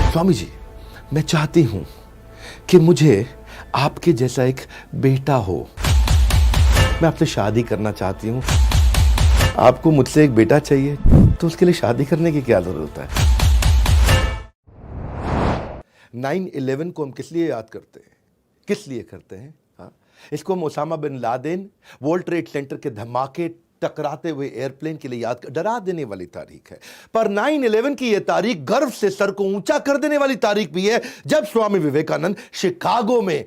स्वामी जी, मैं चाहती हूं कि मुझे आपके जैसा एक बेटा हो। मैं आपसे शादी करना चाहती हूं। आपको मुझसे एक बेटा चाहिए, तो उसके लिए शादी करने की क्या जरूरत है? 9/11 को हम किस लिए याद करते हैं? किस लिए करते हैं? हाँ, इसको हम Osama bin Laden, World Trade Center के धमाके, टकराते हुए एयरप्लेन के लिए याद कर, डरा देने वाली तारीख है। पर 9/11 की यह तारीख गर्व से सर को ऊंचा कर देने वाली तारीख भी है, जब स्वामी विवेकानंद शिकागो में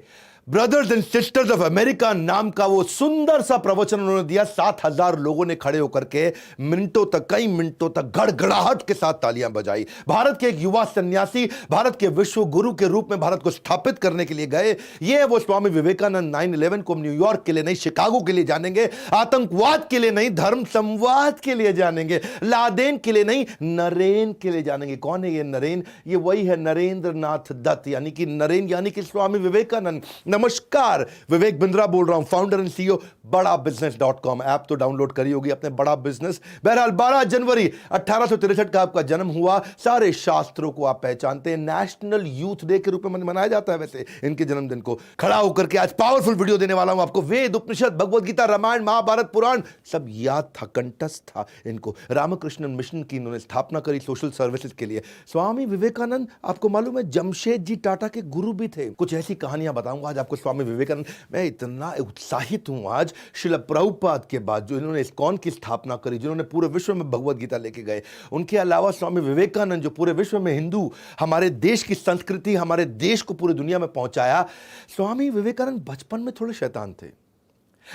brothers and sisters of America नाम का वो सुंदर सा प्रवचन उन्होंने दिया। 7,000 लोगों ने खड़े होकर के मिनटों तक, कई मिनटों तक गड़गड़ाहट के साथ तालियां बजाई। भारत के एक युवा सन्यासी भारत के विश्व गुरु के रूप में भारत को स्थापित करने के लिए गए। ये है वो स्वामी विवेकानंद। 9/11 को हम न्यूयॉर्क के लिए नहीं, शिकागो के लिए जानेंगे। आतंकवाद के लिए नहीं, धर्म संवाद के लिए जानेंगे। लादेन के लिए नहीं, नरेन के लिए जानेंगे। कौन है ये नरेन? ये वही है नरेंद्र नाथ दत्त, यानी कि नरेन यानी कि स्वामी विवेकानंद। नमस्कार, विवेक बिंद्रा बोल रहा हूं, founder and CEO badabusiness.com। App तो डाउनलोड करी होगी अपने बड़ा बिजनेस। बहरहाल 12 जनवरी 1863 का आपका जन्म हुआ। सारे शास्त्रों को आप पहचानते हैं। नेशनल यूथ डे के रूप में मनाया जाता है वैसे इनके जन्मदिन को। खड़ा होकर के आज पावरफुल वीडियो देने वाला हूं आपको। वेद, उपनिषद, भगवद गीता, रामायण, महाभारत, पुराण सब याद था, कंठस्थ था इनको। रामकृष्ण मिशन की इन्होंने स्थापना करी सोशल सर्विसेज के लिए। स्वामी विवेकानंद, आपको मालूम है, जमशेद जी टाटा के गुरु भी थे। कुछ ऐसी कहानियां बताऊंगा आज आपको स्वामी विवेकानंद। मैं इतना उत्साहित हूं आज श्रील प्रभुपाद के बाद, जो इन्होंने इस्कॉन की स्थापना करी, जिन्होंने पूरे विश्व में भगवद गीता लेके गए। उनके अलावा स्वामी विवेकानंद जो पूरे विश्व में हिंदू, हमारे देश की संस्कृति, हमारे देश को पूरी दुनिया में पहुंचाया। स्वामी विवेकानंद बचपन में थोड़े शैतान थे।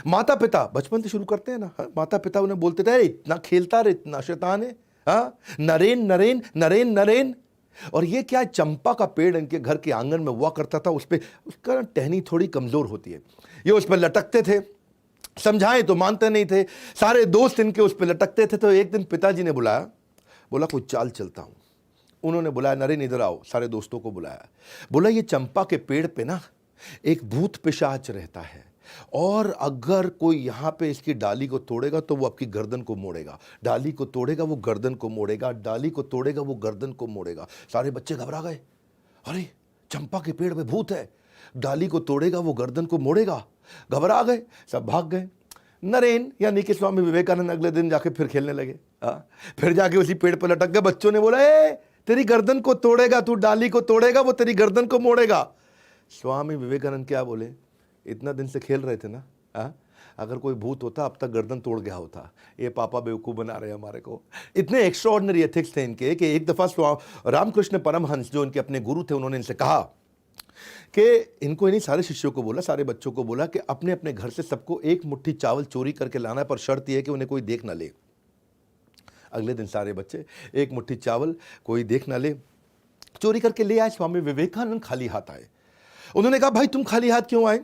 माता पिता, बचपन से शुरू करते हैं ना, माता पिता उन्हें बोलते थे, इतना खेलता रहे, इतना शैतान है, हाँ, नरेन नरेन नरेन नरेन। और ये क्या है, चंपा का पेड़ इनके घर के आंगन में हुआ करता था। उस पे उसका टहनी थोड़ी कमजोर होती है, ये उस पर लटकते थे। समझाएं तो मानते नहीं थे। सारे दोस्त इनके उस पर लटकते थे। तो एक दिन पिताजी ने बुलाया, बोला कोई चाल चलता हूं। उन्होंने बुलाया, नरेन इधर आओ। सारे दोस्तों को बुलाया, बोला ये चंपा के पेड़ पे ना एक भूत पिशाच रहता है, और अगर कोई यहां पे इसकी डाली को तोड़ेगा तो वो आपकी गर्दन को मोड़ेगा। डाली को तोड़ेगा वो गर्दन को मोड़ेगा, डाली को तोड़ेगा वो गर्दन को मोड़ेगा। सारे बच्चे घबरा गए, अरे चंपा के पेड़ पे भूत है, डाली को तोड़ेगा वो गर्दन को मोड़ेगा। घबरा गए, सब भाग गए। नरेन यानी कि स्वामी विवेकानंद अगले दिन जाके फिर खेलने लगे। फिर जाके उसी पेड़ पर लटक गए। बच्चों ने बोला, तेरी गर्दन को तोड़ेगा, तू डाली को तोड़ेगा वो तेरी गर्दन को मोड़ेगा। स्वामी विवेकानंद क्या बोले, इतना दिन से खेल रहे थे ना, अगर कोई भूत होता अब तक गर्दन तोड़ गया होता। ये पापा बेवकूफ़ बना रहे हैं हमारे को। इतने एक्स्ट्राऑर्डिनरी एथिक्स थे इनके कि एक दफ़ा रामकृष्ण परमहंस जो इनके अपने गुरु थे, उन्होंने इनसे कहा कि इनको, इन्हीं सारे शिष्यों को बोला, सारे बच्चों को बोला कि अपने अपने घर से सबको एक मुट्ठी चावल चोरी करके लाना है, पर शर्त यह है कि उन्हें कोई देख ना ले। अगले दिन सारे बच्चे एक मुट्ठी चावल, कोई देख ना ले, चोरी करके ले आए। स्वामी विवेकानंद खाली हाथ आए। उन्होंने कहा, भाई तुम खाली हाथ क्यों आए?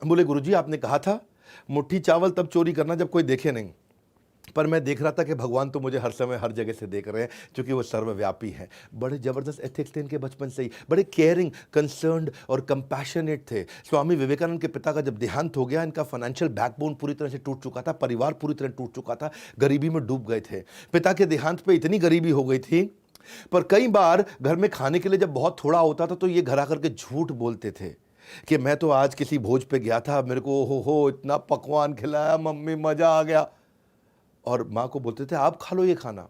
बोले, गुरुजी आपने कहा था मुट्ठी चावल तब चोरी करना जब कोई देखे नहीं, पर मैं देख रहा था कि भगवान तो मुझे हर समय हर जगह से देख रहे हैं, क्योंकि वो सर्वव्यापी हैं। बड़े जबरदस्त एथिक्स थे इनके बचपन से ही, बड़े केयरिंग, कंसर्न्ड और कंपैशनेट थे। स्वामी विवेकानंद के पिता का जब देहांत हो गया, इनका फाइनेंशियल बैकबोन पूरी तरह से टूट चुका था, परिवार पूरी तरह टूट चुका था, गरीबी में डूब गए थे। पिता के देहांत पर इतनी गरीबी हो गई थी, पर कई बार घर में खाने के लिए जब बहुत थोड़ा होता था तो ये घर आकर के झूठ बोलते थे कि मैं तो आज किसी भोज पे गया था, मेरे को हो इतना पकवान खिलाया मम्मी, मजा आ गया। और माँ को बोलते थे आप खा लो ये खाना,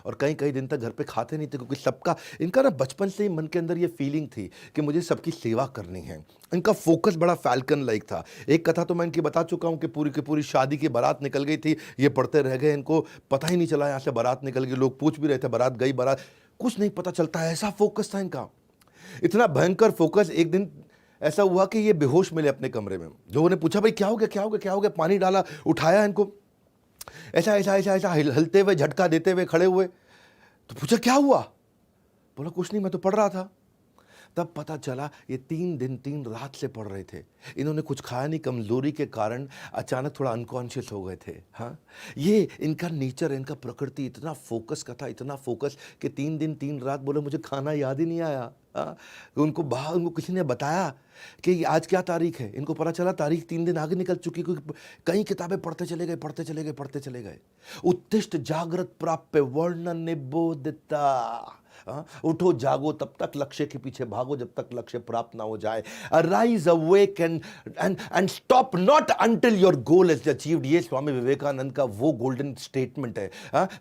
और कई कई दिन तक घर पे खाते नहीं थे, क्योंकि सबका, इनका ना बचपन से ही मन के अंदर ये फीलिंग थी कि मुझे सबकी सेवा करनी है। इनका फोकस बड़ा फैल्कन लाइक था। एक कथा तो मैं इनकी बता चुका हूँ कि पूरी की पूरी शादी की बारात निकल गई थी, ये पढ़ते रह गए, इनको पता ही नहीं चला यहाँ से बारात निकल गई। लोग पूछ भी रहे थे बारात गई, बारात, कुछ नहीं पता चलता है, ऐसा फोकस था इनका, इतना भयंकर फोकस। एक दिन ऐसा हुआ कि ये बेहोश मिले अपने कमरे में। लोगों ने पूछा, भाई क्या हो गया, क्या हो गया, क्या हो गया? पानी डाला, उठाया इनको, ऐसा ऐसा ऐसा ऐसा हिलते हुए, झटका देते हुए खड़े हुए। तो पूछा क्या हुआ? बोला कुछ नहीं, मैं तो पढ़ रहा था। तब पता चला ये 3 दिन 3 रात से पढ़ रहे थे। इन्होंने कुछ खाया नहीं, कमजोरी के कारण अचानक थोड़ा अनकॉन्शियस हो गए थे। हाँ, ये इनका नेचर, इनका प्रकृति इतना फोकस का था, इतना फोकस कि 3 दिन 3 रात बोले मुझे खाना याद ही नहीं आया। उनको किसी ने बताया कि आज क्या तारीख है, इनको पता चला तारीख 3 दिन आगे निकल चुकी, क्योंकि कई किताबें पढ़ते चले गए, पढ़ते चले गए, पढ़ते चले गए। उत्तिष्ठ जागृत प्राप्य वर्ण निबोधता, उठो जागो तब तक लक्ष्य के पीछे भागो जब तक लक्ष्य प्राप्त ना हो जाए। Rise awake and stop not until your goal is achieved. ये स्वामी विवेकानंद का वो गोल्डन स्टेटमेंट है।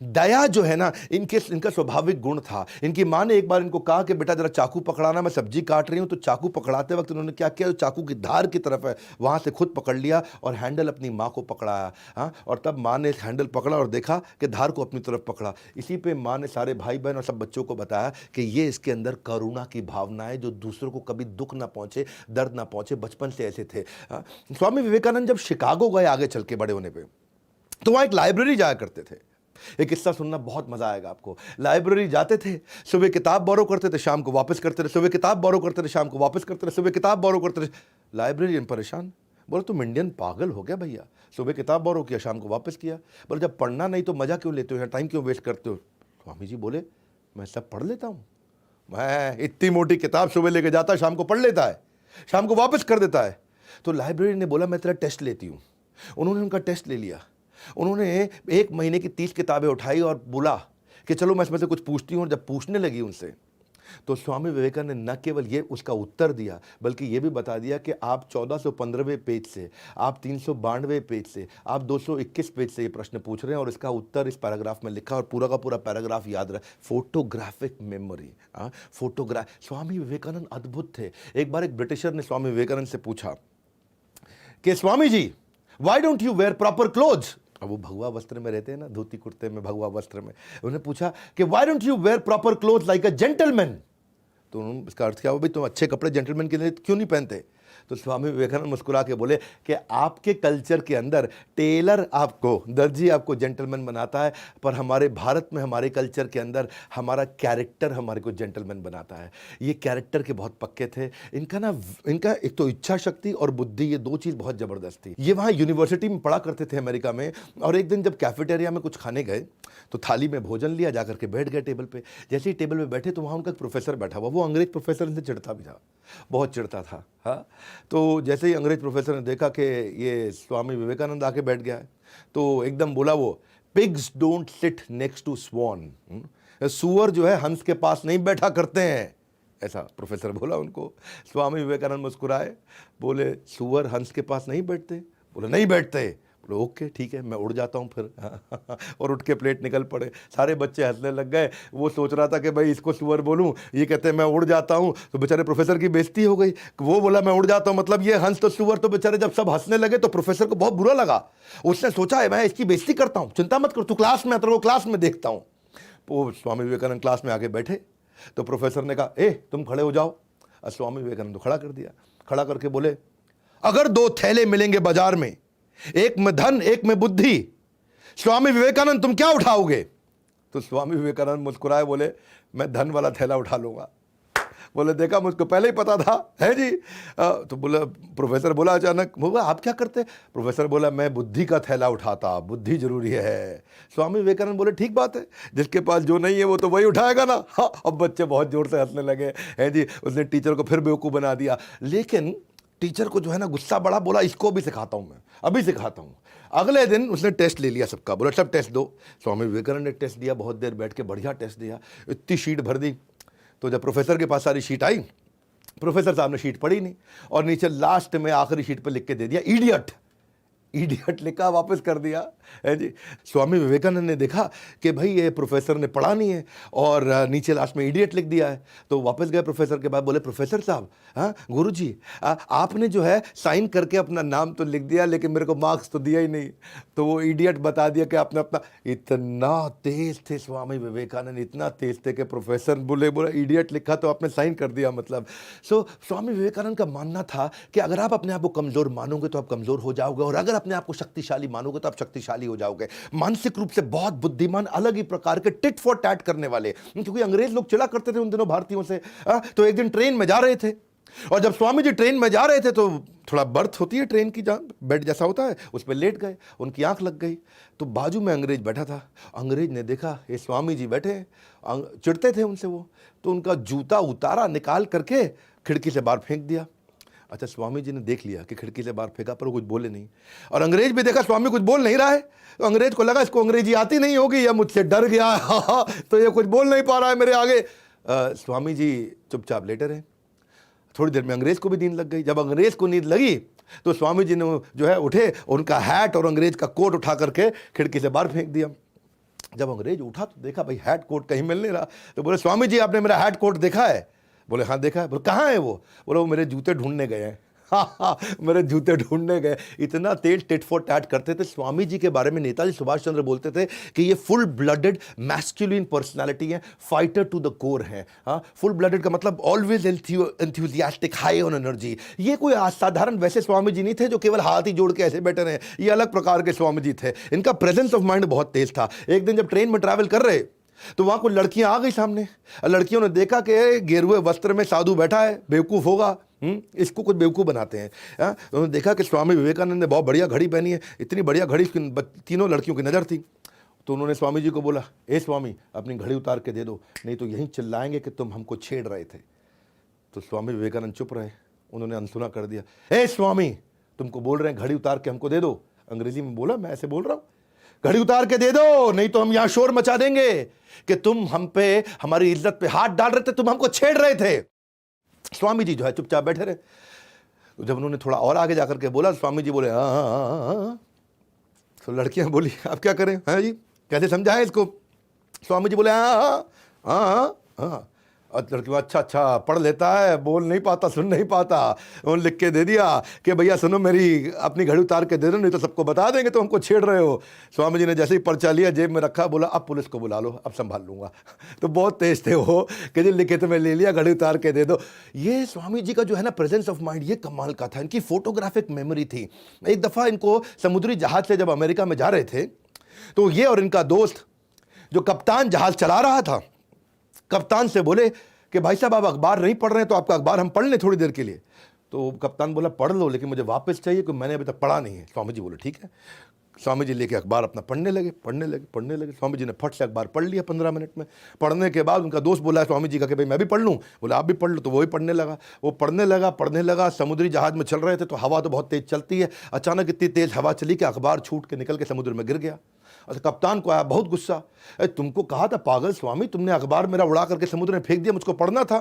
दया जो है ना, इनका स्वाभाविक गुण था। इनकी माँ ने एक बार इनको कहा कि बेटा जरा चाकू पकड़ाना, मैं सब्जी काट रही हूं। तो चाकू पकड़ाते वक्त उन्होंने क्या किया, चाकू की धार की तरफ है वहां से खुद पकड़ लिया और हैंडल अपनी माँ को पकड़ाया। और तब माँ ने हैंडल पकड़ा और देखा कि धार को अपनी तरफ पकड़ा। इसी पे माँ ने सारे भाई बहन और सब बच्चों को बताया कि ये इसके अंदर करुणा की भावना है, जो दूसरों को कभी दुख ना पहुंचे, दर्द ना पहुंचे, बचपन से ऐसे थे। स्वामी विवेकानंद जब शिकागो गए आगे चल के बड़े होने पे, तो वहां एक लाइब्रेरी जाया करते थे। एक किस्सा सुनना बहुत मजा आएगा आपको। लाइब्रेरी जाते थे, सुबह किताब बोरो करते थे, शाम को वापस करते थे, सुबह किताब बोरो करते थे, शाम को वापस करते थे, सुबह किताब बोरो करते थे। लाइब्रेरियन परेशान, बोले तुम इंडियन पागल हो गया भैया, सुबह किताब बोरो किया, शाम को वापस किया। बोले जब पढ़ना नहीं तो मजा क्यों लेते हो, यहाँ टाइम क्यों वेस्ट करते हो। स्वामी जी बोले मैं सब पढ़ लेता हूँ, मैं इतनी मोटी किताब सुबह लेके जाता, शाम को पढ़ लेता है, शाम को वापस कर देता है। तो लाइब्रेरी ने बोला मैं तेरा टेस्ट लेती हूँ। उन्होंने उनका टेस्ट ले लिया। उन्होंने 1 महीने की 30 किताबें उठाई और बोला कि चलो मैं इसमें से कुछ पूछती हूँ। और जब पूछने लगी उनसे, तो स्वामी विवेकानंद ने न केवल ये उसका उत्तर दिया, बल्कि ये भी बता दिया कि आप 1415वें पेज से, आप 392वें पेज से, आप 221 पेज से ये प्रश्न पूछ रहे हैं और इसका उत्तर इस पैराग्राफ में लिखा। और पूरा का पूरा पैराग्राफ याद रहा। फोटोग्राफिक मेमोरी, स्वामी विवेकानंद अद्भुत थे। एक बार एक ब्रिटिशर ने स्वामी विवेकानंद से पूछा कि Swami ji why don't you wear proper clothes. अब वो भगवा वस्त्र में रहते हैं ना, धोती कुर्ते में, भगवा वस्त्र में। उन्होंने पूछा कि why don't you wear proper cloth like a gentleman. तो इसका अर्थ क्या हुआ, भाई तुम अच्छे कपड़े जेंटलमैन के लिए क्यों नहीं पहनते। तो स्वामी विवेकानंद मुस्कुरा के बोले कि आपके कल्चर के अंदर टेलर आपको, दर्जी आपको जेंटलमैन बनाता है, पर हमारे भारत में, हमारे कल्चर के अंदर हमारा कैरेक्टर हमारे को जेंटलमैन बनाता है। ये कैरेक्टर के बहुत पक्के थे। इनका एक तो इच्छा शक्ति और बुद्धि, ये 2 चीज़ बहुत ज़बरदस्त थी। ये वहाँ यूनिवर्सिटी में पढ़ा करते थे अमेरिका में। और एक दिन जब कैफेटेरिया में कुछ खाने गए तो थाली में भोजन लिया, जाकर के बैठ गए टेबल पे। जैसे ही टेबल पे बैठे तो वहाँ उनका एक प्रोफेसर बैठा हुआ। वो अंग्रेज प्रोफेसर इनसे चिढ़ता भी था, बहुत चिढ़ता था। हाँ, तो जैसे ही अंग्रेज प्रोफेसर ने देखा कि ये स्वामी विवेकानंद आके बैठ गया है, तो एकदम बोला वो, pigs don't sit next to swan. सुअर जो है हंस के पास नहीं बैठा करते हैं, ऐसा प्रोफेसर बोला उनको। स्वामी विवेकानंद मुस्कुराए, बोले सुअर हंस के पास नहीं बैठते। बोले नहीं बैठते। बोले ओके ठीक है, मैं उड़ जाता हूँ फिर। और उठ के प्लेट निकल पड़े। सारे बच्चे हंसने लग गए। वो सोच रहा था कि भाई इसको सुअर बोलूँ, ये कहते हैं मैं उड़ जाता हूँ। तो बेचारे प्रोफेसर की बेइज्जती हो गई। वो बोला मैं उड़ जाता हूँ, मतलब ये हंस तो सुअर। तो बेचारे जब सब हंसने लगे तो प्रोफेसर को बहुत बुरा लगा। उसने सोचा है मैं इसकी बेइज्जती करता हूँ, चिंता मत कर, तू क्लास में, तेरे को क्लास में देखता हूँ। वो स्वामी विवेकानंद क्लास में आके बैठे तो प्रोफेसर ने कहा ए तुम खड़े हो जाओ। और स्वामी विवेकानंद को खड़ा कर दिया। खड़ा करके बोले अगर 2 थैले मिलेंगे बाजार में, एक में धन एक में बुद्धि, स्वामी विवेकानंद तुम क्या उठाओगे। तो स्वामी विवेकानंद मुस्कुराए, बोले मैं धन वाला थैला उठा लूंगा। बोले देखा, मुझको पहले ही पता था, है जी। तो बोला, प्रोफेसर बोला अचानक, बोला आप क्या करते। प्रोफेसर बोला मैं बुद्धि का थैला उठाता, बुद्धि जरूरी है। स्वामी विवेकानंद बोले ठीक बात है, जिसके पास जो नहीं है वो तो वही उठाएगा ना। हाँ, अब बच्चे बहुत जोर से हंसने लगे, है जी। उसने टीचर को फिर बेवकूफ़ बना दिया। लेकिन टीचर को जो है ना गुस्सा बड़ा, बोला इसको भी सिखाता हूँ मैं, अभी सिखाता हूँ। अगले दिन उसने टेस्ट ले लिया सबका, बोला सब टेस्ट दो। स्वामी विवेकानंद ने टेस्ट दिया, बहुत देर बैठ के बढ़िया टेस्ट दिया, इतनी शीट भर दी। तो जब प्रोफेसर के पास सारी शीट आई, प्रोफेसर साहब ने शीट पढ़ी नहीं और नीचे लास्ट में आखिरी शीट पर लिख के दे दिया इडियट। इडियट लिखा, वापस कर दिया, है जी। स्वामी विवेकानंद ने देखा कि भाई ये प्रोफेसर ने पढ़ा नहीं है और नीचे लास्ट में इडियट लिख दिया है। तो वापस गए प्रोफेसर के पास, बोले प्रोफेसर साहब, हाँ गुरुजी, आपने जो है साइन करके अपना नाम तो लिख दिया लेकिन मेरे को मार्क्स तो दिया ही नहीं। तो वो इडियट बता दिया कि आपने अपना, इतना तेज थे स्वामी विवेकानंद, इतना तेज थे कि प्रोफेसर बोले इडियट लिखा तो आपने साइन कर दिया मतलब। सो स्वामी विवेकानंद का मानना था कि अगर आप अपने आप को कमज़ोर मानोगे तो आप कमज़ोर हो जाओगे, और अगर अपने आप को शक्तिशाली मानोगे तो आप शक्तिशाली हो जाओगे। मानसिक रूप से बहुत बुद्धिमान, अलग ही प्रकार के टिट फॉर टैट करने वाले, क्योंकि अंग्रेज लोग चिढ़ा करते थे उन दिनों भारतीयों से। तो एक दिन ट्रेन में जा रहे थे और जब स्वामी जी ट्रेन में जा रहे थे तो थोड़ा बर्थ होती है ट्रेन की, जहाँ बेड जैसा होता है, उस पर लेट गए, उनकी आंख लग गई। तो बाजू में अंग्रेज बैठा था। अंग्रेज ने देखा ये स्वामी जी बैठे, चिढ़ते थे उनसे वो, तो उनका जूता उतारा, निकाल करके खिड़की से बाहर फेंक दिया। अच्छा, स्वामी जी ने देख लिया कि खिड़की से बाहर फेंका, पर वो कुछ बोले नहीं। और अंग्रेज भी देखा स्वामी कुछ बोल नहीं रहा है, तो अंग्रेज को लगा इसको अंग्रेजी आती नहीं होगी या मुझसे डर गया है, तो ये कुछ बोल नहीं पा रहा है मेरे आगे। स्वामी जी चुपचाप लेटे रहे। थोड़ी देर में अंग्रेज को भी नींद लग गई। जब अंग्रेज को नींद लगी तो स्वामी जी ने जो है उठे, उनका हैट और अंग्रेज का कोट उठा करके खिड़की से बाहर फेंक दिया। जब अंग्रेज उठा तो देखा भाई हैट कोट कहीं मिल नहीं रहा, तो बोले स्वामी जी आपने मेरा हैट कोट देखा है? बोले हाँ देखा है। बोले कहाँ है वो? बोले वो मेरे जूते ढूंढने गए हैं। हाँ, मेरे जूते ढूंढने गए। इतना तेज टिट फॉर टैट करते थे। स्वामी जी के बारे में नेताजी सुभाष चंद्र बोलते थे कि ये फुल ब्लडेड मैस्कुलिन पर्सनालिटी है, फाइटर टू द कोर है। हाँ, फुल ब्लडेड का मतलब always enthusiastic, high on energy. ये कोई असाधारण वैसे स्वामी जी नहीं थे जो केवल हाथ ही जोड़ के ऐसे बैठे रहे। ये अलग प्रकार के स्वामी जी थे। इनका प्रेजेंस ऑफ माइंड बहुत तेज था। एक दिन जब ट्रेन में ट्रैवल कर रहे तो वहां कुछ लड़कियां आ गई सामने। लड़कियों ने देखा कि गेरुए वस्त्र में साधु बैठा है, बेवकूफ होगा, इसको कुछ बेवकूफ बनाते हैं। उन्होंने देखा कि स्वामी विवेकानंद ने बहुत बढ़िया घड़ी पहनी है, इतनी बढ़िया घड़ी तीनों लड़कियों की नजर थी। तो उन्होंने स्वामी जी को बोला, ए स्वामी अपनी घड़ी उतार के दे दो, नहीं तो यहीं चिल्लाएंगे कि तुम हमको छेड़ रहे थे। तो स्वामी विवेकानंद चुप रहे। उन्होंने अनसुना कर दिया, ए स्वामी तुमको बोल रहे हैं घड़ी उतार के हमको दे दो। अंग्रेजी में बोला, मैं ऐसे बोल रहा हूं, घड़ी उतार के दे दो, नहीं तो हम यहां शोर मचा देंगे कि तुम हम पे, हमारी इज्जत पे हाथ डाल रहे थे, तुम हमको छेड़ रहे थे। स्वामी जी जो है चुपचाप बैठे रहे। तो जब उन्होंने थोड़ा और आगे जाकर के बोला, स्वामी जी बोले हाँ। तो लड़कियां बोली अब क्या करें, हाँ जी कैसे समझाएं इसको? स्वामी जी बोले हाँ। और लड़की अच्छा पढ़ लेता है, बोल नहीं पाता, सुन नहीं पाता। उन्होंने लिख के दे दिया कि भैया सुनो, मेरी अपनी घड़ी उतार के दे दो, नहीं तो सबको बता देंगे तो हमको छेड़ रहे हो। स्वामी जी ने जैसे ही पर्चा लिया, जेब में रखा, बोला अब पुलिस को बुला लो, अब संभाल लूंगा। तो बहुत तेज थे वो कि जो लिखे तो मैं ले लिया, घड़ी उतार के दे दो। ये स्वामी जी का जो है ना प्रेजेंस ऑफ माइंड, ये कमाल का था। इनकी फोटोग्राफिक मेमोरी थी। एक दफ़ा इनको समुद्री जहाज से जब अमेरिका में जा रहे थे तो ये और इनका दोस्त जो कप्तान जहाज चला रहा था, कप्तान से बोले कि भाई साहब आप अखबार नहीं पढ़ रहे हैं तो आपका अखबार हम पढ़ लें थोड़ी देर के लिए। तो कप्तान बोला पढ़ लो, लेकिन मुझे वापस चाहिए क्योंकि मैंने अभी तक पढ़ा नहीं है। स्वामी जी बोले ठीक है। स्वामी जी लेके अखबार अपना पढ़ने लगे। स्वामी जी ने फट से अखबार पढ़ लिया 15 मिनट में। पढ़ने के बाद उनका दोस्त बोला स्वामी जी का कि भाई मैं भी पढ़ लूँ। बोला आप भी पढ़ लो। तो वो भी पढ़ने लगा। वो पढ़ने लगा। समुद्री जहाज में चल रहे थे तो हवा तो बहुत तेज़ चलती है। अचानक इतनी तेज़ हवा चली कि अखबार छूट के निकल के समुद्र में गिर गया। अच्छा, कप्तान को आया बहुत गुस्सा, तुमको कहा था पागल स्वामी, तुमने अखबार मेरा उड़ा करके समुद्र में फेंक दिया, मुझको पढ़ना था।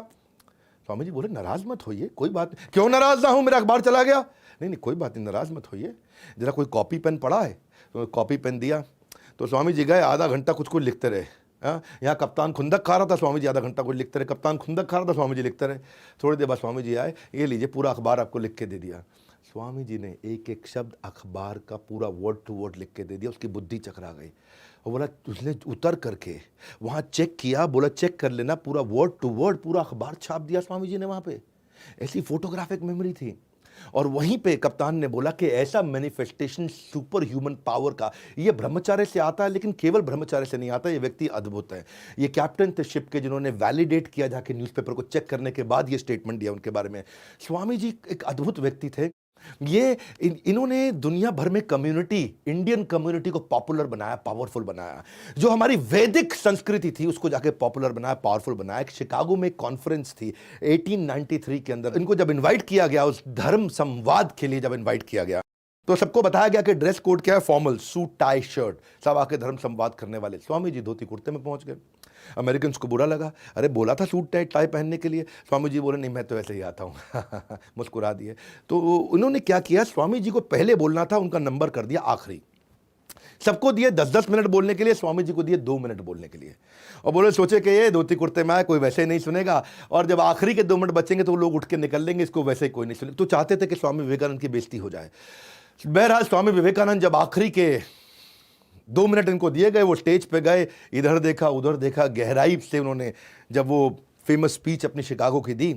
स्वामी जी बोले नाराज मत होइए, कोई बात नहीं। क्यों नाराज ना हूं, मेरा अखबार चला गया। नहीं कोई बात नहीं, नाराज मत होइए, जरा कोई कॉपी पेन पड़ा है? तो कॉपी पेन दिया। तो स्वामी जी गए, आधा घंटा कुछ लिखते रहे। यहाँ कप्तान खुंदक खा रहा था, स्वामी जी आधा घंटा कुछ लिखते रहे। कप्तान खुंदक खा रहा था, स्वामी जी लिखते रहे। थोड़ी देर बाद स्वामी जी आए, ये लीजिए पूरा अखबार आपको लिख के दे दिया। स्वामी जी ने एक एक शब्द अखबार का पूरा वर्ड टू वर्ड लिख के दे दिया। उसकी बुद्धि चकरा गई और बोला उसने उतर करके वहाँ चेक किया, बोला चेक कर लेना, पूरा वर्ड टू वर्ड पूरा अखबार छाप दिया स्वामी जी ने वहाँ पे। ऐसी फोटोग्राफिक मेमोरी थी। और वहीं पे कप्तान ने बोला कि ऐसा मैनिफेस्टेशन सुपर ह्यूमन पावर का ये ब्रह्मचार्य से आता है, लेकिन केवल ब्रह्मचार्य से नहीं आता, ये व्यक्ति अद्भुत है। ये कैप्टन थे शिप के जिन्होंने वैलिडेट किया, जाके न्यूज़पेपर को चेक करने के बाद ये स्टेटमेंट दिया उनके बारे में। स्वामी जी एक अद्भुत व्यक्ति थे। ये इन्होंने दुनिया भर में कम्युनिटी, इंडियन कम्युनिटी को पॉपुलर बनाया, पावरफुल बनाया। जो हमारी वैदिक संस्कृति थी उसको जाके पॉपुलर बनाया, पावरफुल बनाया। एक शिकागो में कॉन्फ्रेंस थी 1893 के अंदर। इनको जब इनवाइट किया गया, उस धर्म संवाद के लिए जब इनवाइट किया गया, तो सबको बताया गया कि ड्रेस कोड क्या है, फॉर्मल सूट टाई शर्ट, सब आके धर्म संवाद करने वाले। स्वामी जी धोती कुर्ते में पहुंच गए। अमेरिकन को बुरा लगा, अरे बोला था सूट टाई पहनने के लिए। स्वामी जी बोले नहीं मैं तो ऐसे ही आता हूँ। मुस्कुरा दिए। तो उन्होंने क्या किया, स्वामी जी को पहले बोलना था, उनका नंबर कर दिया आखिरी। सबको दिए 10-10 मिनट बोलने के लिए, स्वामी जी को दिए 2 मिनट बोलने के लिए। और बोले सोचे कि ये धोती कुर्ते में आए, कोई वैसे ही नहीं सुनेगा, और जब आखिरी के 2 मिनट बचेंगे तो लोग उठ के निकल लेंगे, इसको वैसे ही कोई नहीं सुनेगा। तो चाहते थे कि स्वामी विवेकानंद की बेइज्जती हो जाए। बहरहाल स्वामी विवेकानंद जब आखिरी के 2 मिनट इनको दिए गए, वो स्टेज पे गए, इधर देखा उधर देखा, गहराई से उन्होंने जब वो फेमस स्पीच अपनी शिकागो की दी,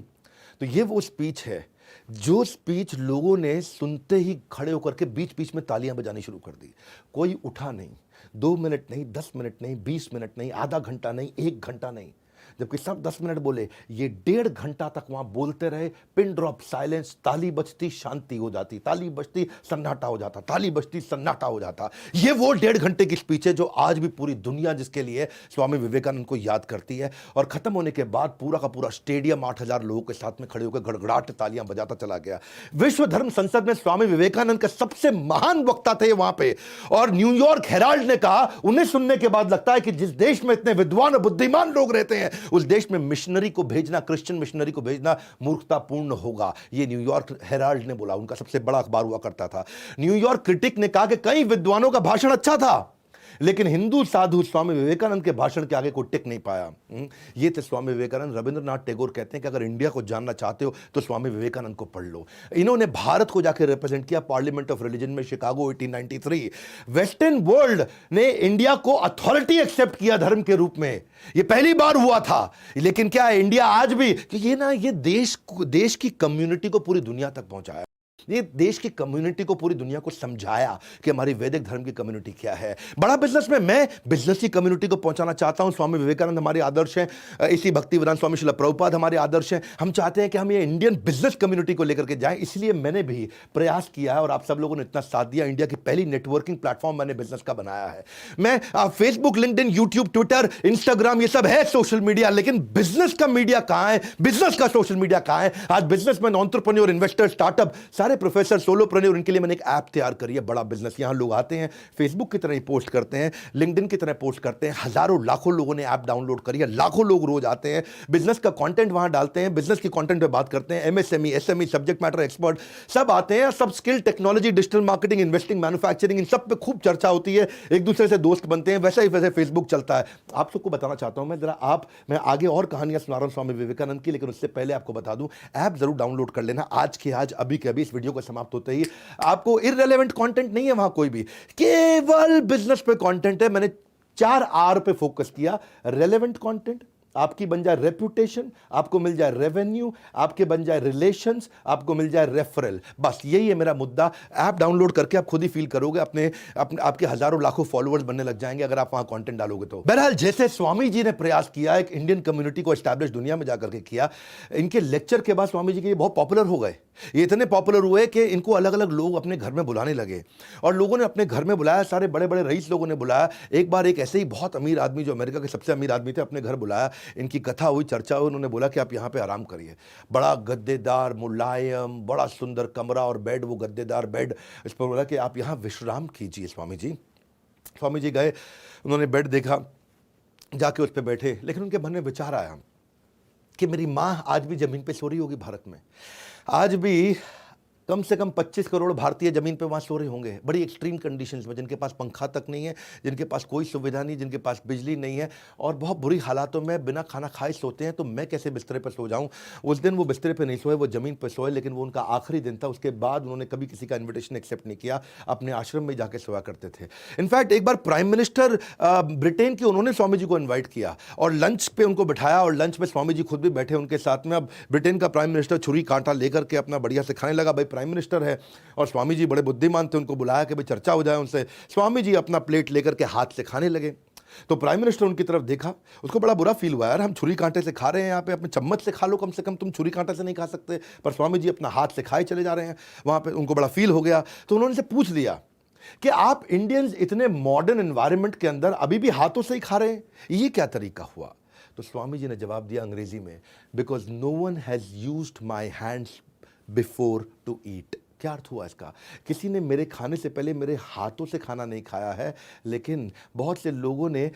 तो ये वो स्पीच है जो स्पीच लोगों ने सुनते ही खड़े होकर के बीच बीच में तालियां बजानी शुरू कर दी। कोई उठा नहीं, 2 मिनट नहीं, 10 मिनट नहीं, 20 मिनट नहीं, आधा घंटा नहीं, 1 घंटा नहीं, जबकि सब 10 मिनट बोले, ये 1.5 घंटा तक वहां बोलते रहे। पिन ड्रॉप साइलेंस, ताली बजती शांति हो जाती, ताली बजती सन्नाटा हो जाता, ताली बजती सन्नाटा हो जाता। ये वो 1.5 घंटे की स्पीच है जो आज भी पूरी दुनिया जिसके लिए स्वामी विवेकानंद को याद करती है। और खत्म होने के बाद पूरा का पूरा स्टेडियम 8000 लोगों के साथ में खड़े होकर गड़गड़ाहट तालियां बजाता चला गया। विश्व धर्म संसद में स्वामी विवेकानंद का सबसे महान वक्ता थे वहां पे। और न्यूयॉर्क हेराल्ड ने कहा, उन्हें सुनने के बाद लगता है कि जिस देश में इतने विद्वान और बुद्धिमान लोग रहते हैं, उस देश में मिशनरी को भेजना, क्रिश्चियन मिशनरी को भेजना मूर्खतापूर्ण होगा। ये न्यूयॉर्क हेराल्ड ने बोला, उनका सबसे बड़ा अखबार हुआ करता था। न्यूयॉर्क क्रिटिक ने कहा कि कई विद्वानों का भाषण अच्छा था, लेकिन हिंदू साधु स्वामी विवेकानंद के भाषण के आगे कोई टिक नहीं पाया। ये थे स्वामी विवेकानंद। रविंद्रनाथ टैगोर कहते हैं कि अगर इंडिया को जानना चाहते हो तो स्वामी विवेकानंद को पढ़ लो। इन्होंने भारत को जाकर रिप्रेजेंट किया पार्लियामेंट ऑफ रिलीजन में, शिकागो 1893। वेस्टर्न वर्ल्ड ने इंडिया को अथॉरिटी एक्सेप्ट किया धर्म के रूप में, ये पहली बार हुआ था। लेकिन क्या है, इंडिया आज भी ये देश की कम्युनिटी को पूरी दुनिया तक पहुंचाया, ये देश की कम्युनिटी को पूरी दुनिया को समझाया कि हमारी वैदिक धर्म की कम्युनिटी क्या है। बड़ा बिजनेस में मैं बिजनेस की कम्युनिटी को पहुंचाना चाहता हूं। स्वामी विवेकानंद हमारे आदर्श हैं, इसी भक्तिवेदांत स्वामी श्रील प्रभुपाद हमारे आदर्श हैं। हम चाहते हैं कि हम ये इंडियन बिजनेस कम्युनिटी को लेकर के जाएं, इसलिए मैंने भी प्रयास किया है और आप सब लोगों ने इतना साथ दिया। इंडिया की पहली नेटवर्किंग प्लेटफॉर्म मैंने बिजनेस का बनाया है। मैं Facebook, LinkedIn, YouTube, Twitter, Instagram, ये सब है सोशल मीडिया, लेकिन बिजनेस का मीडिया कहां है, बिजनेस का सोशल मीडिया कहां है? आज बिजनेसमैन, एंटरप्रेन्योर, इन्वेस्टर, स्टार्टअप, सारे प्रोफेसर, सोलोप्रेन्योर, इनके लिए मैंने एक ऐप तैयार करी है, बड़ा बिजनेस। यहां लोग आते हैं, फेसबुक की तरह ही पोस्ट करते हैं, लिंक्डइन की तरह पोस्ट करते हैं। हजारों लाखों लोगों ने ऐप डाउनलोड करी है, लाखों लोग रोज आते हैं, बिजनेस का कंटेंट वहां डालते हैं, बिजनेस की कंटेंट पे बात करते हैं। MSME, SME, subject matter expert सब आते हैं, सब skill, technology, digital marketing, investing, manufacturing, इन सब पे खूब चर्चा होती है, एक दूसरे से दोस्त बनते हैं। वैसे फेसबुक चलता है। आप सबको बताना चाहता हूं मैं आगे और कहानियां सुना रहा हूं स्वामी विवेकानंद की, लेकिन उससे पहले आपको बता दूं, ऐप जरूर डाउनलोड कर लेना आज के आज, अभी के अभी, इस वीडियो को समाप्त होते ही। आपको इररिलेवेंट कंटेंट नहीं है वहां, कोई भी, केवल बिजनेस पे कंटेंट है। मैंने 4 आर पे फोकस किया। रेलेवेंट कंटेंट, आपकी बन जाए रेपुटेशन, आपको मिल जाए रेवेन्यू, आपके बन जाए रिलेशंस, आपको मिल जाए रेफरल। बस यही है मेरा मुद्दा। ऐप डाउनलोड करके आप खुद ही फील करोगे, आपके हजारों लाखों फॉलोअर्स बनने लग जाएंगे अगर आप वहां कंटेंट डालोगे तो। बहरहाल, जैसे स्वामी जी ने प्रयास किया, एक इंडियन कम्युनिटी को एस्टैब्लिश दुनिया में जाकर के किया, इनके लेक्चर के बाद स्वामी जी के बहुत पॉपुलर हो गए। ये इतने पॉपुलर हुए कि इनको अलग अलग लोग अपने घर में बुलाने लगे, और लोगों ने अपने घर में बुलाया, सारे बड़े बड़े रईस लोगों ने बुलाया। एक बार एक ऐसे ही बहुत अमीर आदमी, जो अमेरिका के सबसे अमीर आदमी थे, अपने घर बुलाया। इनकी कथा हुई, चर्चा हुई, उन्होंने बोला कि आप यहाँ पे आराम करिए। बड़ा गद्देदार, मुलायम, बड़ा सुंदर कमरा और बेड, वो गद्देदार बेड। इस पर बोला कि आप यहाँ विश्राम कीजिए स्वामी जी। स्वामी जी गए, उन्होंने बेड देखा, जाके उस पर बैठे, लेकिन उनके मन में विचार आया कि मेरी माँ आज भी जमीन पे सो रही होगी भारत में, आज भी कम से कम 25 करोड़ भारतीय जमीन पे वहाँ सो रहे होंगे, बड़ी एक्सट्रीम कंडीशंस में, जिनके पास पंखा तक नहीं है, जिनके पास कोई सुविधा नहीं, जिनके पास बिजली नहीं है, और बहुत बुरी हालातों में बिना खाना खाए सोते हैं। तो मैं कैसे बिस्तरे पर सो जाऊँ? उस दिन वो बिस्तरे पर नहीं सोए, वो ज़मीन पर सोए, लेकिन वो उनका आखिरी दिन था। उसके बाद उन्होंने कभी किसी का इन्विटेशन एक्सेप्ट नहीं किया, अपने आश्रम में जाके सोया करते थे। इनफैक्ट एक बार प्राइम मिनिस्टर ब्रिटेन की, उन्होंने स्वामी जी को इन्वाइट किया और लंच पे उनको बिठाया, और लंच में स्वामी जी खुद भी बैठे उनके साथ में। अब ब्रिटेन का प्राइम मिनिस्टर छुरी कांटा लेकर के अपना बढ़िया से खाने लगा, भाई प्राइम मिनिस्टर है, और स्वामी जी बड़े बुद्धिमान थे, उनको बुलाया कि भाई चर्चा हो जाए उनसे। स्वामी जी अपना प्लेट लेकर के हाथ से खाने लगे, तो प्राइम मिनिस्टर उनकी तरफ देखा, उसको बड़ा बुरा फील हुआ, यार हम छुरी कांटे से खा रहे हैं यहाँ पे, अपने चम्मच से खा लो कम से कम, तुम छुरी कांटे से नहीं खा सकते। पर स्वामी जी अपना हाथ से खाए चले जा रहे हैं वहाँ पे, उनको बड़ा फील हो गया। तो उन्होंने से पूछ लिया कि आप इंडियंस इतने मॉडर्न एनवायरनमेंट के अंदर अभी भी हाथों से ही खा रहे हैं, ये क्या तरीका हुआ? तो स्वामी जी ने जवाब दिया अंग्रेजी में, because no one has used my hands before to eat. क्या अर्थ हुआ इसका? किसी ने मेरे खाने से पहले मेरे हाथों से खाना नहीं खाया है, लेकिन बहुत से लोगों ने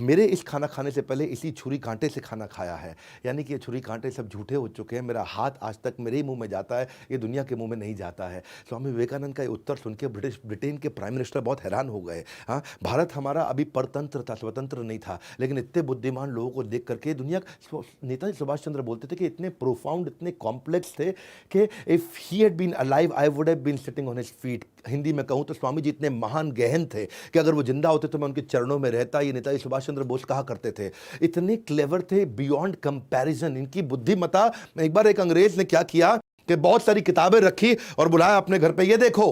मेरे इस खाना खाने से पहले इसी छुरी कांटे से खाना खाया है। यानी कि ये छुरी कांटे सब झूठे हो चुके हैं, मेरा हाथ आज तक मेरे ही मुंह में जाता है, ये दुनिया के मुंह में नहीं जाता है। स्वामी विवेकानंद का ये उत्तर सुन के ब्रिटेन के प्राइम मिनिस्टर बहुत हैरान हो गए। हाँ, भारत हमारा अभी परतंत्र था, स्वतंत्र नहीं था, लेकिन इतने बुद्धिमान लोगों को देख करके दुनिया, नेताजी सुभाष चंद्र बोलते थे कि इतने प्रोफाउंड, इतने कॉम्प्लेक्स थे कि if he had been alive, I would have been sitting on his feet। Hindi में कहूं तो स्वामी जी इतने महान गहन थे कि अगर वो जिंदा होते तो मैं उनके चरणों में रहता, ये नेताजी सुभाष चंद्र बोस कहा करते थे। इतने क्लेवर थे, बियॉन्ड कंपैरिजन इनकी बुद्धिमता। एक बार एक अंग्रेज ने क्या किया कि बहुत सारी किताबें रखी और बुलाया अपने घर पे, ये देखो।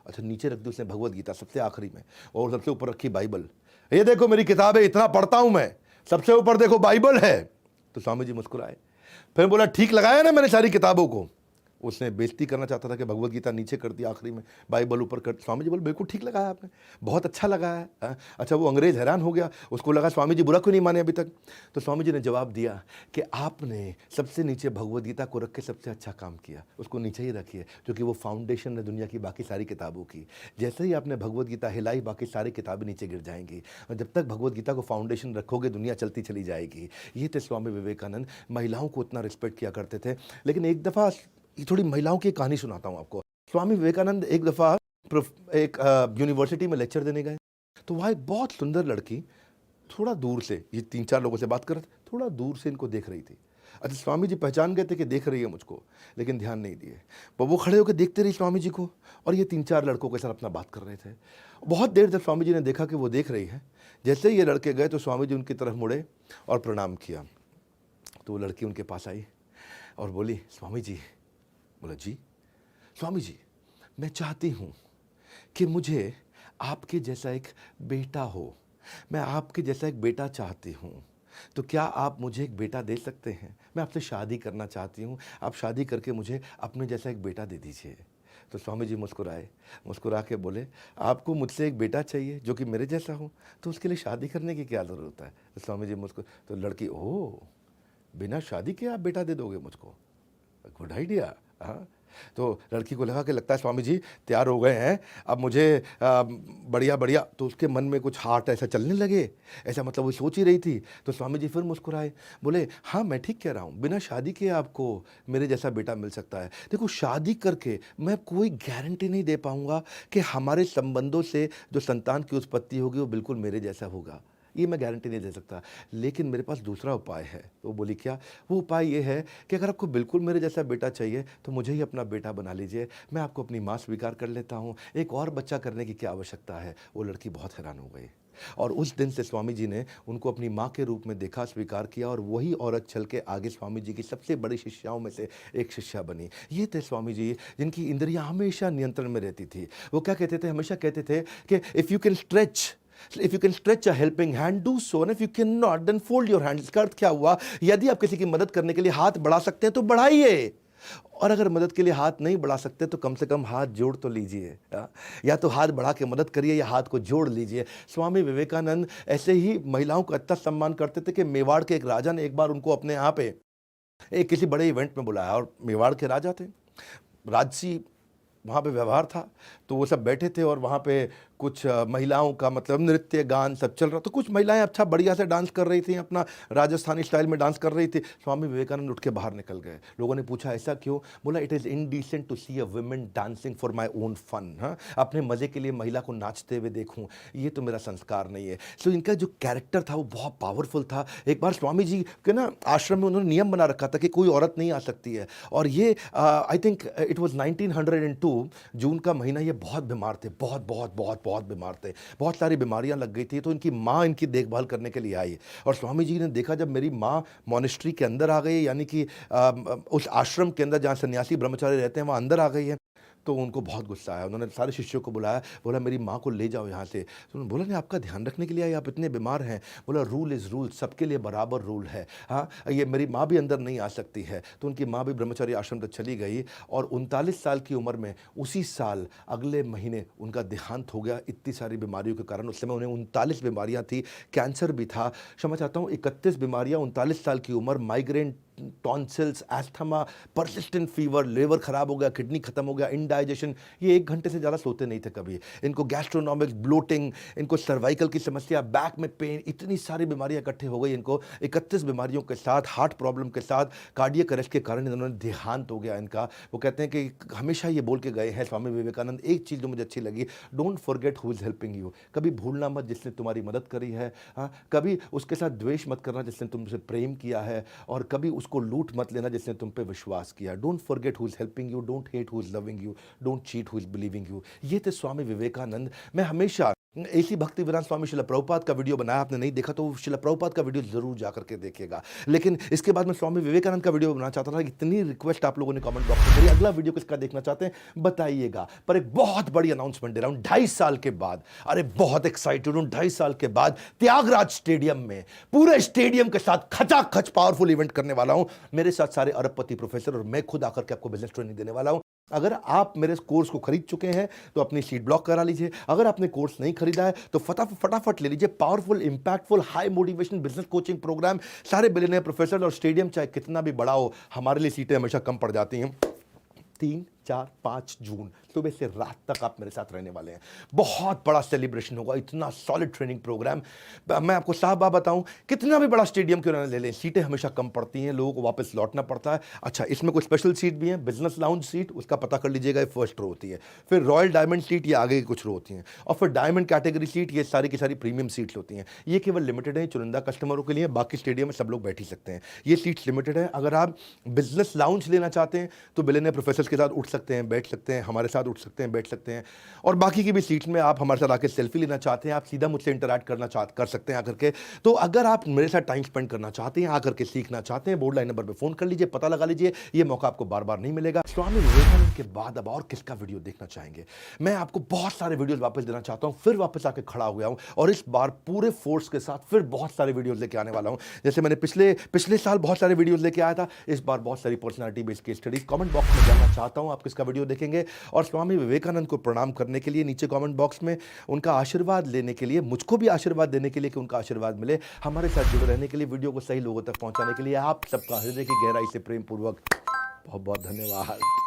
अच्छा, नीचे रख दी उसने भगवत गीता सबसे आखिरी में, और सबसे ऊपर रखी बाइबल। ये देखो मेरी किताबें, इतना पढ़ता हूं मैं, सबसे ऊपर देखो बाइबल है। तो स्वामी जी मुस्कुराए, फिर बोला ठीक लगाया ना मैंने सारी किताबों को? उसने बेइज्जती करना चाहता था कि भगवत गीता नीचे कर दी आखिरी में, बाइबल ऊपर कर। स्वामी जी बोले बिल्कुल ठीक लगाया आपने, बहुत अच्छा लगा है। अच्छा, वो अंग्रेज़ हैरान हो गया, उसको लगा स्वामी जी बुरा क्यों नहीं माने अभी तक। तो स्वामी जी ने जवाब दिया कि आपने सबसे नीचे भगवत गीता को रख के सबसे अच्छा काम किया, उसको नीचे ही रखिए, क्योंकि वो फाउंडेशन है दुनिया की बाकी सारी किताबों की। जैसे ही आपने भगवत गीता हिलाई, बाकी सारी किताबें नीचे गिर जाएंगी, और जब तक भगवत गीता को फाउंडेशन रखोगे दुनिया चलती चली जाएगी। ये थे स्वामी विवेकानंद, महिलाओं को उतना रिस्पेक्ट किया करते थे। लेकिन एक दफ़ा ये थोड़ी महिलाओं की कहानी सुनाता हूँ आपको। स्वामी विवेकानंद एक दफ़ा एक यूनिवर्सिटी में लेक्चर देने गए, तो वहाँ एक बहुत सुंदर लड़की थोड़ा दूर से, ये 3-4 लोगों से बात कर रहे थे, थोड़ा दूर से इनको देख रही थी। अच्छा, स्वामी जी पहचान गए थे कि देख रही है मुझको, लेकिन ध्यान नहीं दिए। पर वो खड़े होकर देखते रही स्वामी जी को, और ये 3-4 लड़कों के साथ अपना बात कर रहे थे। बहुत देर तक स्वामी जी ने देखा कि वो देख रही है। जैसे ही ये लड़के गए तो स्वामी जी उनकी तरफ मुड़े और प्रणाम किया। तो वो लड़की उनके पास आई और बोली, स्वामी जी। बोला जी। स्वामी जी, मैं चाहती हूँ कि मुझे आपके जैसा एक बेटा हो, मैं आपके जैसा एक बेटा चाहती हूँ, तो क्या आप मुझे एक बेटा दे सकते हैं? मैं आपसे शादी करना चाहती हूँ, आप शादी करके मुझे अपने जैसा एक बेटा दे दीजिए। तो स्वामी जी मुस्कुराए, मुस्कुरा के बोले, आपको मुझसे एक बेटा चाहिए जो कि मेरे जैसा हो, तो उसके लिए शादी करने की क्या ज़रूरत है? तो स्वामी जी तो लड़की, ओह, बिना शादी के आप बेटा दे दोगे मुझको? Good idea. हाँ, तो लड़की को लगा कि लगता है स्वामी जी तैयार हो गए हैं, अब मुझे बढ़िया बढ़िया। तो उसके मन में कुछ हार्ट ऐसा चलने लगे, ऐसा मतलब वो सोच ही रही थी। तो स्वामी जी फिर मुस्कुराए, बोले, हाँ मैं ठीक कह रहा हूँ, बिना शादी के आपको मेरे जैसा बेटा मिल सकता है। देखो, शादी करके मैं कोई गारंटी नहीं दे पाऊँगा कि हमारे संबंधों से जो संतान की उत्पत्ति होगी वो बिल्कुल मेरे जैसा होगा, ये मैं गारंटी नहीं दे सकता, लेकिन मेरे पास दूसरा उपाय है। तो वो बोली, क्या? वो उपाय ये है कि अगर आपको बिल्कुल मेरे जैसा बेटा चाहिए तो मुझे ही अपना बेटा बना लीजिए, मैं आपको अपनी माँ स्वीकार कर लेता हूँ, एक और बच्चा करने की क्या आवश्यकता है। वो लड़की बहुत हैरान हो गई, और उस दिन से स्वामी जी ने उनको अपनी माँ के रूप में देखा, स्वीकार किया, और वही औरत चल के आगे स्वामी जी की सबसे बड़ी शिष्याओं में से एक शिष्या बनी। ये थे स्वामी जी जिनकी इंद्रियां हमेशा नियंत्रण में रहती थी। वो क्या कहते थे? हमेशा कहते थे कि if you can stretch a helping hand, do so, and if you can not then fold your hand. इसका अर्थ क्या हुआ? यदि आप किसी की मदद करने के लिए हाथ बढ़ा सकते हैं तो बढ़ाइए, और अगर मदद के लिए हाथ नहीं बढ़ा सकते तो कम से कम हाथ जोड़ तो लीजिए। या तो हाथ बढ़ा के मदद करिए या हाथ को जोड़ लीजिए। स्वामी विवेकानंद ऐसे ही महिलाओं का इतना सम्मान करते थे कि मेवाड़ के एक राजा ने एक बार उनको अपने यहाँ पे एक किसी बड़े इवेंट में बुलाया, और मेवाड़ के राजा थे, राजसी वहाँ पे व्यवहार था, तो वो सब बैठे थे, और वहाँ पे कुछ महिलाओं का मतलब नृत्य गान सब चल रहा। तो कुछ महिलाएं अच्छा बढ़िया से डांस कर रही थी, अपना राजस्थानी स्टाइल में डांस कर रही थी। स्वामी विवेकानंद उठ के बाहर निकल गए। लोगों ने पूछा ऐसा क्यों? बोला, it is indecent to see a women dancing for my own fun. हाँ, अपने मज़े के लिए महिला को नाचते हुए देखूँ, ये तो मेरा संस्कार नहीं है। सो इनका जो कैरेक्टर था वो बहुत पावरफुल था। एक बार स्वामी जी के ना आश्रम में उन्होंने नियम बना रखा था कि कोई औरत नहीं आ सकती है, और ये आई थिंक इट वॉज 1902 जून का महीना। ये बहुत बीमार थे, बहुत बहुत बहुत बहुत बीमार थे, बहुत सारी बीमारियां लग गई थी। तो इनकी माँ इनकी देखभाल करने के लिए आई, और स्वामी जी ने देखा जब मेरी माँ मॉनेस्ट्री के अंदर आ गई, यानी कि उस आश्रम के अंदर जहाँ सन्यासी ब्रह्मचारी रहते हैं वहाँ अंदर आ गई है, तो उनको बहुत गुस्सा आया। उन्होंने सारे शिष्यों को बुलाया, बोला मेरी माँ को ले जाओ यहाँ से। तो उन्होंने बोला, नहीं, आपका ध्यान रखने के लिए आए, आप इतने बीमार हैं। बोला, रूल इज़ रूल, सबके लिए बराबर रूल है। हाँ, ये मेरी माँ भी अंदर नहीं आ सकती है। तो उनकी माँ भी ब्रह्मचारी आश्रम तक चली गई, और 39 साल की उम्र में उसी साल अगले महीने उनका देहांत हो गया, इतनी सारी बीमारियों के कारण। उस समय उन्हें 39 बीमारियाँ थी, कैंसर भी था, क्षमा चाहता हूँ 31 बीमारियाँ, 39 साल की उम्र, migraine, tonsils, asthma, persistent fever, liver खराब हो गया, किडनी खत्म हो गया, इंडाइजेशन। ये 1 घंटे से ज़्यादा सोते नहीं थे कभी। इनको गैस्ट्रोनॉमिक ब्लोटिंग, इनको सर्वाइकल की समस्या, बैक में पेन, इतनी सारी बीमारियां इकट्ठे हो गई इनको। 31 बीमारियों के साथ, हार्ट प्रॉब्लम के साथ, कार्डियक अरेस्ट के कारण इन्होंने देहांत हो गया इनका। वो कहते हैं कि हमेशा ये बोल के गए हैं स्वामी विवेकानंद, एक चीज़ जो मुझे अच्छी लगी, don't forget who is helping you. कभी भूलना मत जिसने तुम्हारी मदद करी है। हाँ, कभी उसके साथ द्वेष मत करना जिसने तुमसे प्रेम किया है, और कभी उसको लूट मत लेना जिसने तुम पे विश्वास किया। Don't forget who is helping you, don't hate who is loving you, don't cheat who is believing you. ये थे स्वामी विवेकानंद। मैं हमेशा ऐसी भक्ति विराम स्वामी शिला प्रभुपाद का वीडियो बनाया, आपने नहीं देखा तो शिला प्रभुपाद का वीडियो जरूर जाकर के देखिएगा। लेकिन इसके बाद मैं स्वामी विवेकानंद का वीडियो बनाना चाहता था, इतनी रिक्वेस्ट आप लोगों ने कमेंट बॉक्स में करी, अगला वीडियो किसका देखना चाहते हैं बताइएगा। पर एक बहुत बड़ी अनाउंसमेंट दे रहा हूं, 2.5 साल के बाद, अरे बहुत एक्साइटेड हूं, 2.5 साल के बाद त्यागराज स्टेडियम में पूरे स्टेडियम के साथ खचाखच पावरफुल इवेंट करने वाला हूं। मेरे साथ सारे अरबपति प्रोफेसर और मैं खुद आकर के आपको बिजनेस ट्रेनिंग देने वाला हूं। अगर आप मेरे कोर्स को खरीद चुके हैं तो अपनी सीट ब्लॉक करा लीजिए, अगर आपने कोर्स नहीं खरीदा है तो फटाफट ले लीजिए। Powerful, impactful, high motivation business coaching program, सारे बिलियनियर प्रोफेसर, और स्टेडियम चाहे कितना भी बड़ा हो, हमारे लिए सीटें हमेशा कम पड़ जाती हैं। 3, 4, 5 जून सुबह से रात तक आप मेरे साथ रहने वाले हैं। बहुत बड़ा सेलिब्रेशन होगा, इतना सॉलिड ट्रेनिंग प्रोग्राम। मैं आपको साफ बात बताऊं, कितना भी बड़ा स्टेडियम क्यों ना ले लें, सीटें हमेशा कम पड़ती हैं, लोगों को वापस लौटना पड़ता है। अच्छा, इसमें कुछ स्पेशल सीट भी हैं, बिजनेस लाउंज सीट, उसका पता कर लीजिएगा, फर्स्ट रो होती है। फिर रॉयल डायमंड सीट, ये आगे की कुछ रो होती हैं, और फिर डायमंड कैटेगरी सीट, ये सारी की सारी प्रीमियम सीट्स होती हैं। ये केवल लिमिटेड है, चुनिंदा कस्टमरों के लिए, बाकी स्टेडियम में सब लोग बैठ ही सकते हैं। ये सीट्स लिमिटेड है। अगर आप बिजनेस लाउंज लेना चाहते हैं तो बिलियनियर प्रोफेसर्स के साथ उठ सकते हैं, बैठ सकते हैं, हमारे साथ उठ सकते हैं, बैठ सकते हैं। और बाकी की भी सीट्स में आप हमारे साथ आकर सेल्फी लेना चाहते हैं, आप सीधा मुझसे इंटरैक्ट कर सकते हैं आकर के। तो अगर आप मेरे साथ टाइम स्पेंड करना चाहते हैं, आकर के सीखना चाहते हैं, बोर्ड लाइन नंबर पे फोन कर लीजिए, पता लगा लीजिए, ये मौका आपको बार बार नहीं मिलेगा। स्वामी विवेकानंद के बाद अब और किसका वीडियो देखना चाहेंगे? मैं आपको बहुत सारे वीडियोस वापस देना चाहता हूं, फिर वापस आके खड़ा हुआ हूं, और इस बार पूरे फोर्स के साथ फिर बहुत सारे वीडियोस लेके आने वाला हूं। जैसे मैंने पिछले साल बहुत सारे वीडियोस लेके आया था, इस बार बहुत सारी personality based case studies. Comment box में जानना चाहता हूं आप किसका वीडियो देखेंगे, और स्वामी विवेकानंद को प्रणाम करने के लिए नीचे कमेंट बॉक्स में उनका आशीर्वाद लेने के लिए, मुझको भी आशीर्वाद देने के लिए कि उनका आशीर्वाद मिले, हमारे साथ जुड़े रहने के लिए, वीडियो को सही लोगों तक पहुंचाने के लिए आप सबका हृदय की गहराई से प्रेम पूर्वक बहुत बहुत धन्यवाद।